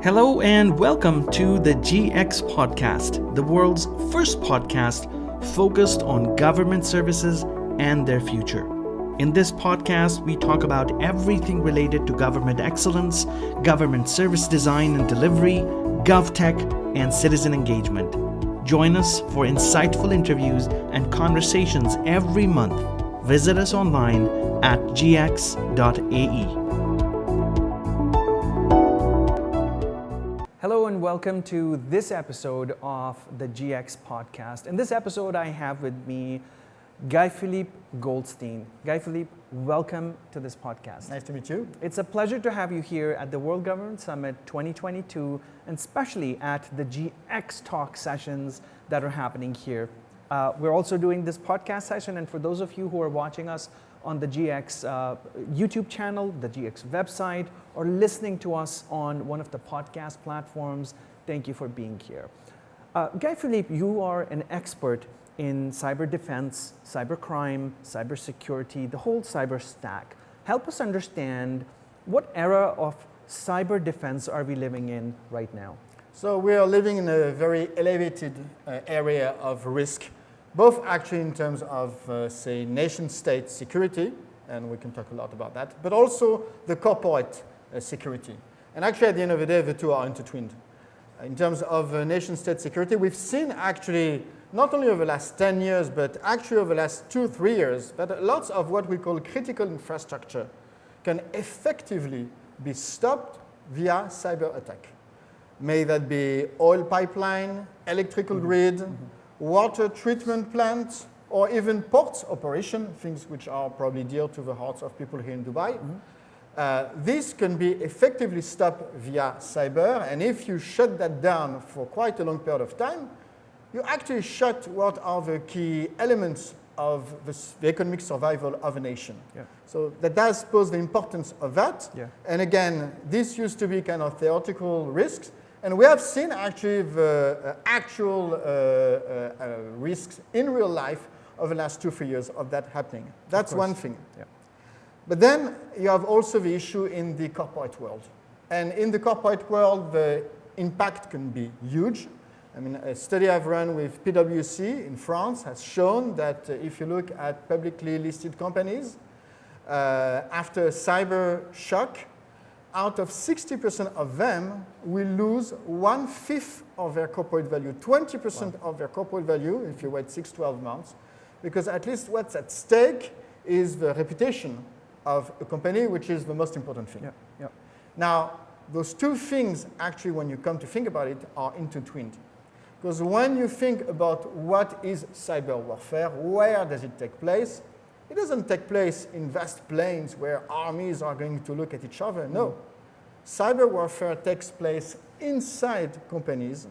Hello and welcome to the GX Podcast, the world's first podcast focused on government services and their future. In this podcast, we talk about everything related to government excellence, government service design and delivery, GovTech, and citizen engagement. Join us for insightful interviews and conversations every month. Visit us online at gx.ae. Hello and welcome to this episode of the GX Podcast. In this episode, I have with me Guyfilipe Goldstein. Guyfilipe, welcome to this podcast. Nice to meet you. It's a pleasure to have you here at the World Government Summit 2022, and especially at the GX Talk sessions that are happening here. We're also doing this podcast session, and for those of you who are watching us on the GX YouTube channel, the GX website, or listening to us on one of the podcast platforms, thank you for being here. Guyfilipe, you are an expert in cyber defense, cybercrime, cybersecurity, the whole cyber stack. Help us understand what era of cyber defense are we living in right now? So we are living in a very elevated area of risk, both actually in terms of, say, nation-state security, and we can talk a lot about that, but also the corporate security. And actually, at the end of the day, the two are intertwined. In terms of nation-state security, we've seen actually, not only over the last 10 years, but actually over the last 2-3 years, that lots of what we call critical infrastructure can effectively be stopped via cyber attack. May that be oil pipeline, electrical grid, water treatment plant, or even ports operation, things which are probably dear to the hearts of people here in Dubai. This can be effectively stopped via cyber, and if you shut that down for quite a long period of time, you actually shut what are the key elements of the economic survival of a nation. Yeah. So that does pose the importance of that. Yeah. And again, this used to be kind of theoretical risks, and we have seen actually the actual risks in real life over the last 2-3 years of that happening. That's one thing. Yeah. But then you have also the issue in the corporate world. And in the corporate world, the impact can be huge. I mean, a study I've run with PwC in France has shown that if you look at publicly listed companies, after a cyber shock, out of 60% of them will lose 1/5 of their corporate value, 20% of their corporate value if you wait 6-12 months, because at least what's at stake is the reputation of a company, which is the most important thing. Yeah. Yeah. Now, those two things, actually, when you come to think about it, are intertwined. Because when you think about what is cyber warfare, where does it take place? It doesn't take place in vast plains where armies are going to look at each other. No. Cyber warfare takes place inside companies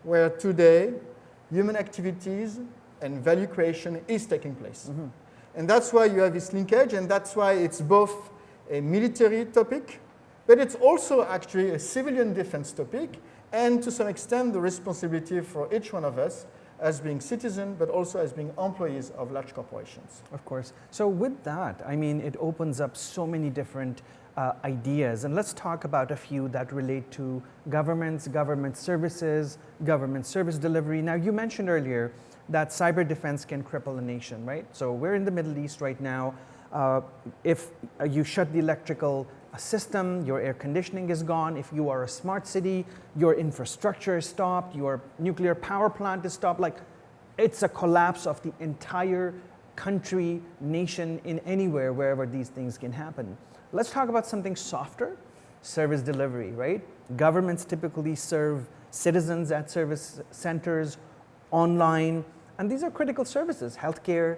where today human activities and value creation is taking place. And that's why you have this linkage, and that's why it's both a military topic, but it's also actually a civilian defense topic, and to some extent the responsibility for each one of us as being citizens, but also as being employees of large corporations. Of course. So with that, I mean, it opens up so many different ideas, and let's talk about a few that relate to governments, government services, government service delivery. Now, you mentioned earlier that cyber defense can cripple a nation, right? So we're in the Middle East right now. If you shut the electrical system, your air conditioning is gone. If you are a smart city, your infrastructure is stopped, your nuclear power plant is stopped. Like, it's a collapse of the entire country, nation, in anywhere, wherever these things can happen. Let's talk about something softer, service delivery, right? Governments typically serve citizens at service centers, online, and these are critical services, healthcare,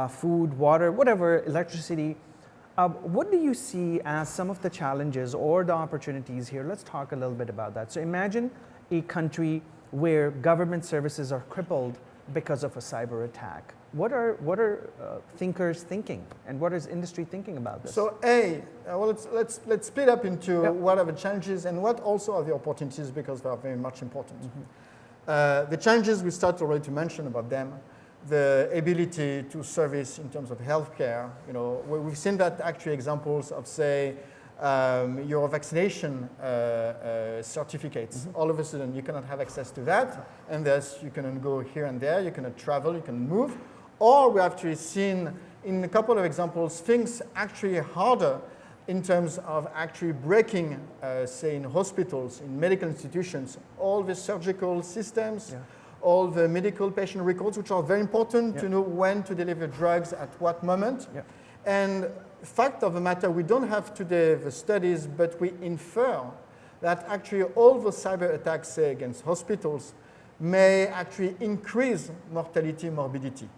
food, water, whatever, electricity. What do you see as some of the challenges or the opportunities here? Let's talk a little bit about that. So imagine a country where government services are crippled because of a cyber attack. What are thinkers thinking, and what is industry thinking about this? So let's split up into what are the challenges and what also are the opportunities, because they are very much important. The challenges we started already to mention about them. The ability to service in terms of healthcare, we've seen that actually examples of, say, your vaccination certificates. All of a sudden, you cannot have access to that, and thus you cannot go here and there, you cannot travel, you can move. Or we have actually seen in a couple of examples things actually harder in terms of actually breaking, say, in hospitals, in medical institutions, all the surgical systems, all the medical patient records, which are very important to know when to deliver drugs at what moment. And fact of the matter, we don't have today the studies, but we infer that actually all the cyber attacks, say, against hospitals may actually increase mortality, morbidity.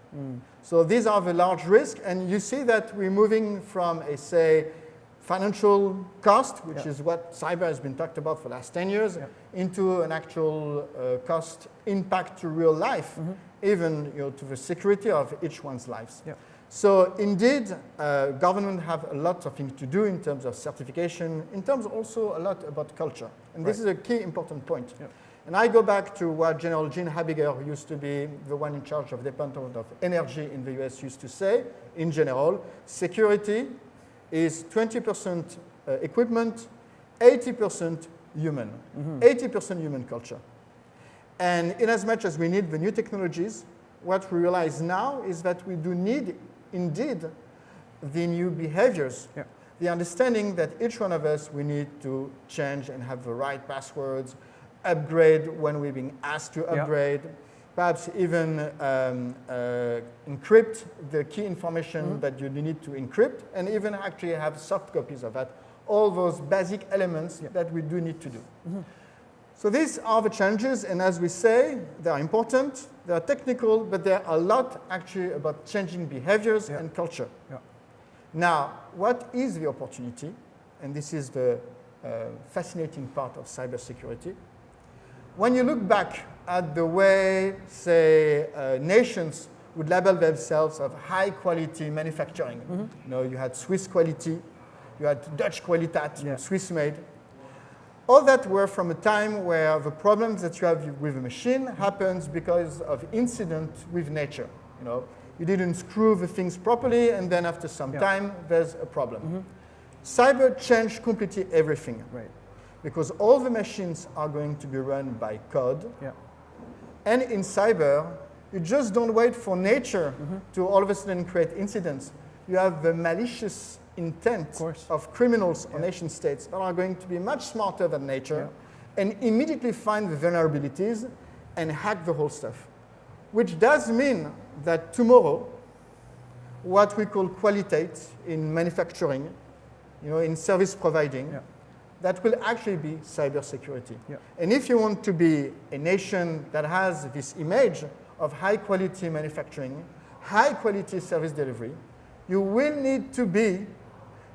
So these are the large risks, and you see that we're moving from a, say, financial cost, which is what cyber has been talked about for the last 10 years, into an actual cost impact to real life, even to the security of each one's lives. So indeed, government have a lot of things to do in terms of certification, in terms also a lot about culture. And this is a key important point. And I go back to what General Gene Habiger, who used to be the one in charge of the Department of Energy in the US, used to say, in general, security is 20% equipment, 80% human, 80% human culture. And in as much as we need the new technologies, what we realize now is that we do need, indeed, the new behaviors. The understanding that each one of us, we need to change and have the right passwords, upgrade when we're being asked to upgrade, perhaps even encrypt the key information that you need to encrypt, and even actually have soft copies of that, all those basic elements that we do need to do. So these are the challenges, and as we say, they are important, they are technical, but there are a lot actually about changing behaviors and culture. Now, what is the opportunity? And this is the fascinating part of cybersecurity. When you look back at the way, say, nations would label themselves of high-quality manufacturing. You had Swiss quality, you had Dutch Qualitat, Swiss-made. All that were from a time where the problems that you have with a machine happens because of incident with nature. You didn't screw the things properly, and then after some time, there's a problem. Cyber changed completely everything. Because all the machines are going to be run by code. And in cyber, you just don't wait for nature to all of a sudden create incidents. You have the malicious intent of criminals or nation states that are going to be much smarter than nature and immediately find the vulnerabilities and hack the whole stuff. Which does mean that tomorrow, what we call qualitate in manufacturing, in service providing, that will actually be cybersecurity. And if you want to be a nation that has this image of high-quality manufacturing, high-quality service delivery, you will need to be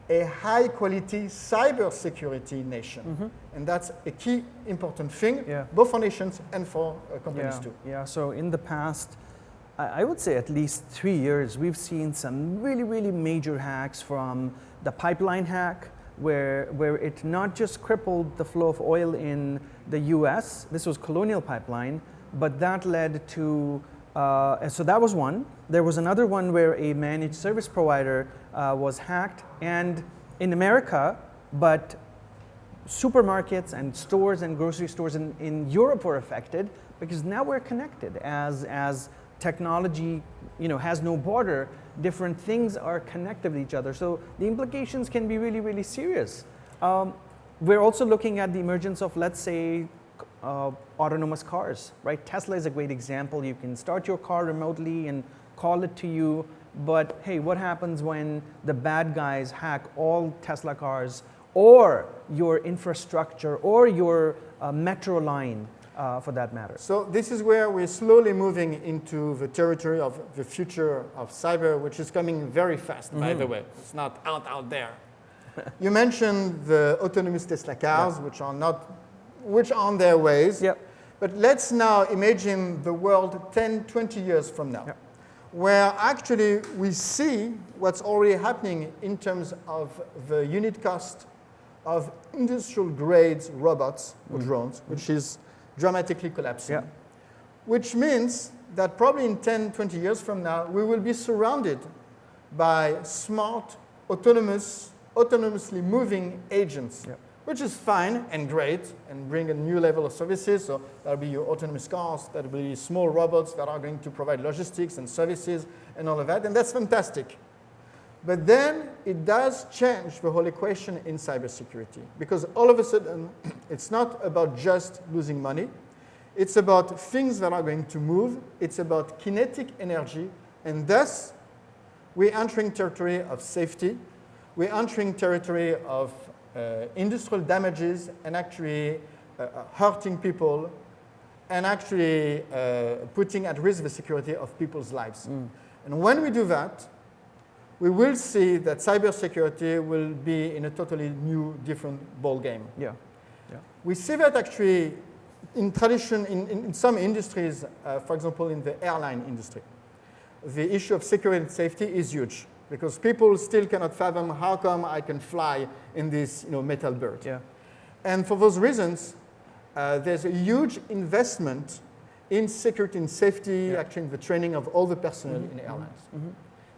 a high-quality cybersecurity nation. And that's a key important thing, both for nations and for companies too. So in the past, I would say at least 3 years, we've seen some really, really major hacks, from the pipeline hack, where it not just crippled the flow of oil in the US, this was Colonial Pipeline, but that led to, so that was one. There was another one where a managed service provider was hacked, and in America, but supermarkets and stores and grocery stores in Europe were affected, because now we're connected. As technology has no border, different things are connected with each other. So the implications can be really, really serious. We're also looking at the emergence of, let's say, autonomous cars, right? Tesla is a great example. You can start your car remotely and call it to you, but hey, what happens when the bad guys hack all Tesla cars, or your infrastructure, or your metro line, for that matter? So this is where we're slowly moving into the territory of the future of cyber, which is coming very fast, by the way. It's not out there. You mentioned the autonomous Tesla cars, which are on their ways. But let's now imagine the world 10, 20 years from now, where actually we see what's already happening in terms of the unit cost of industrial grade robots or drones, which is dramatically collapsing, which means that probably in 10, 20 years from now, we will be surrounded by smart, autonomous autonomously moving agents, Yep. which is fine and great and bring a new level of services. So that'll be your autonomous cars, that'll be small robots that are going to provide logistics and services and all of that, and that's fantastic. But then it does change the whole equation in cybersecurity, because all of a sudden it's not about just losing money. It's about things that are going to move. It's about kinetic energy, and thus we're entering territory of safety. We're entering territory of industrial damages and actually hurting people and actually putting at risk the security of people's lives. And when we do that, we will see that cybersecurity will be in a totally new, different ballgame. Yeah. Yeah. We see that actually in some industries, for example, in the airline industry. The issue of security and safety is huge because people still cannot fathom how come I can fly in this metal bird. Yeah. And for those reasons, there's a huge investment in security and safety, actually in the training of all the personnel in airlines.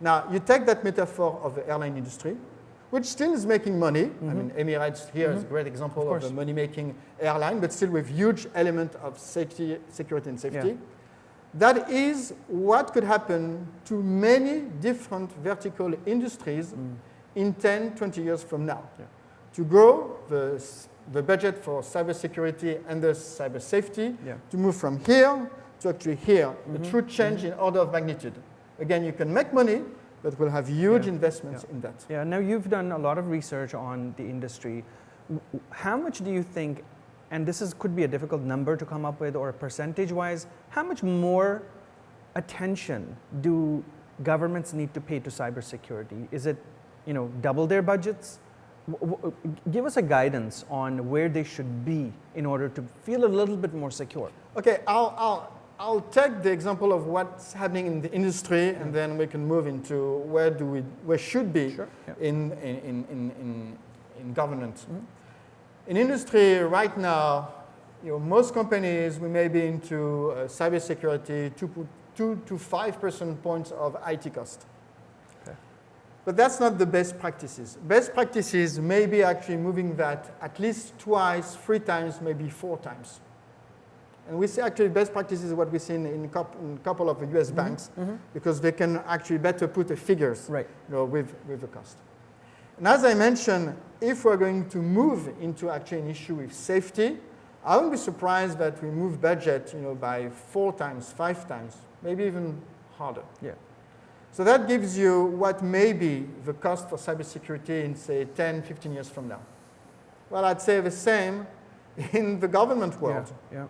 Now, you take that metaphor of the airline industry, which still is making money. I mean, Emirates here is a great example of a money-making airline, but still with huge element of safety, security and safety. Yeah. That is what could happen to many different vertical industries in 10, 20 years from now. Yeah. To grow the budget for cybersecurity and the cyber safety, to move from here to actually here, a true change in order of magnitude. Again, you can make money, but we'll have huge investments in that. Yeah, now you've done a lot of research on the industry. How much do you think, and could be a difficult number to come up with or percentage-wise, how much more attention do governments need to pay to cybersecurity? Is it, double their budgets? Give us a guidance on where they should be in order to feel a little bit more secure. Okay, I'll take the example of what's happening in the industry, and then we can move into where should be in government. In industry right now, most companies we may be into cybersecurity 2 to 5% points of IT cost. Okay. But that's not the best practices. Best practices may be actually moving that at least twice, 3 times, maybe 4 times. And we see actually best practices what we see in a couple of US banks because they can actually better put the figures with the cost. And as I mentioned, if we're going to move into actually an issue with safety, I wouldn't be surprised that we move budget by 4 times, 5 times, maybe even harder. Yeah. So that gives you what may be the cost for cybersecurity in, say, 10, 15 years from now. Well, I'd say the same in the government world. Yeah.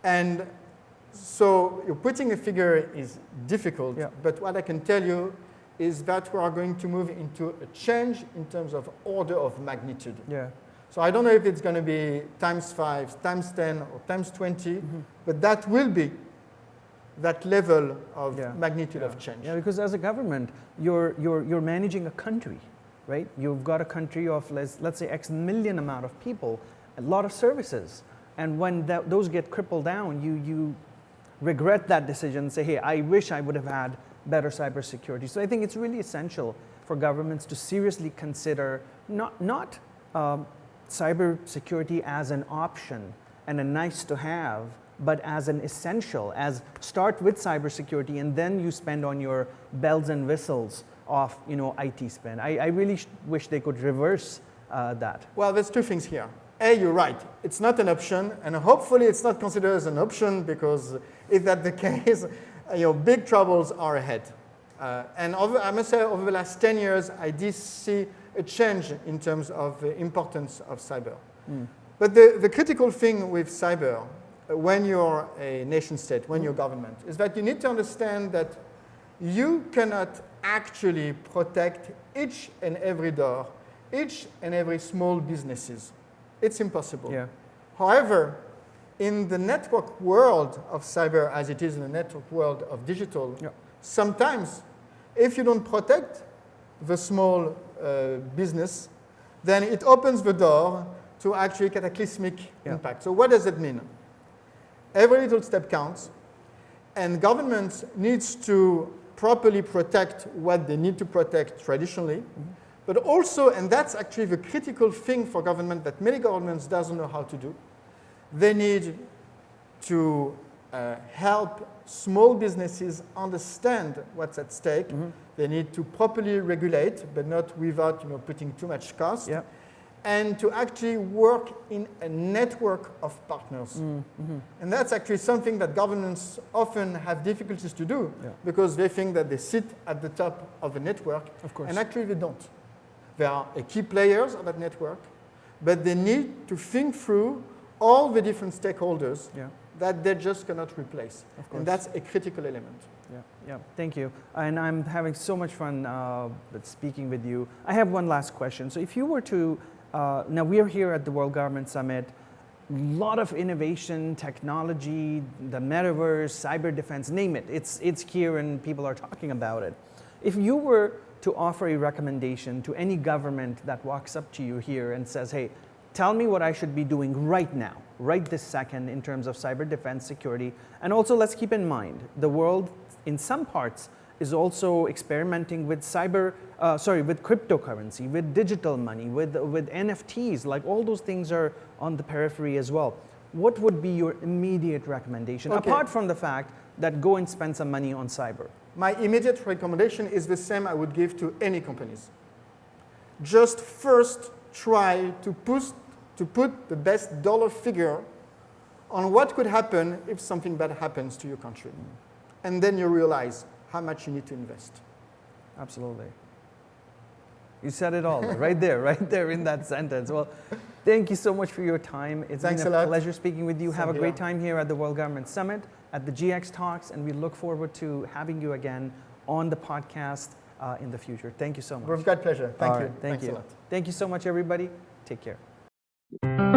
And so putting a figure is difficult, but what I can tell you is that we are going to move into a change in terms of order of magnitude. Yeah. So I don't know if it's going to be times 5, times 10, or times 20, but that will be that level of magnitude of change. Yeah, because as a government, you're managing a country, right? You've got a country of, let's say, X million amount of people, a lot of services. And when those get crippled down, you regret that decision and say, hey, I wish I would have had better cybersecurity. So I think it's really essential for governments to seriously consider not cybersecurity as an option and a nice to have, but as an essential, as start with cybersecurity and then you spend on your bells and whistles of IT spend. I really wish they could reverse that. Well, there's 2 things here. A, you're right. It's not an option, and hopefully it's not considered as an option because if that's the case, big troubles are ahead. And I must say, over the last 10 years, I did see a change in terms of the importance of cyber. But the critical thing with cyber, when you're a nation state, when you're government, is that you need to understand that you cannot actually protect each and every door, each and every small businesses. It's impossible. Yeah. However, in the network world of cyber, as it is in the network world of digital, sometimes if you don't protect the small business, then it opens the door to actually cataclysmic impact. So what does it mean? Every little step counts, and governments needs to properly protect what they need to protect traditionally, But also, and that's actually the critical thing for government that many governments doesn't know how to do, they need to help small businesses understand what's at stake. Mm-hmm. They need to properly regulate, but not without putting too much cost. Yeah. And to actually work in a network of partners. Mm-hmm. And that's actually something that governments often have difficulties to do because they think that they sit at the top of a network. Of course. And actually they don't. They are key players of that network, but they need to think through all the different stakeholders that they just cannot replace. Of course. And that's a critical element. Yeah, thank you. And I'm having so much fun with speaking with you. I have one last question. So if you were to, now we're here at the World Government Summit, a lot of innovation, technology, the metaverse, cyber defense, name it. It's here and people are talking about it. If you were to offer a recommendation to any government that walks up to you here and says, hey, tell me what I should be doing right now, right this second in terms of cyber defense security. And also let's keep in mind, the world in some parts is also experimenting with with cryptocurrency, with digital money, with NFTs, like all those things are on the periphery as well. What would be your immediate recommendation, apart from the fact that go and spend some money on cyber? My immediate recommendation is the same I would give to any companies. Just first try to put the best dollar figure on what could happen if something bad happens to your country. And then you realize how much you need to invest. Absolutely. You said it all right there in that sentence. Well, thank you so much for your time. It's Thanks been a lot. pleasure speaking with you. Same Have a here. great time here at the World Government Summit, at the GX Talks, and we look forward to having you again on the podcast in the future. Thank you so much. With great pleasure. Thank you. Thank Thanks you. a lot. Thank you so much, everybody. Take care.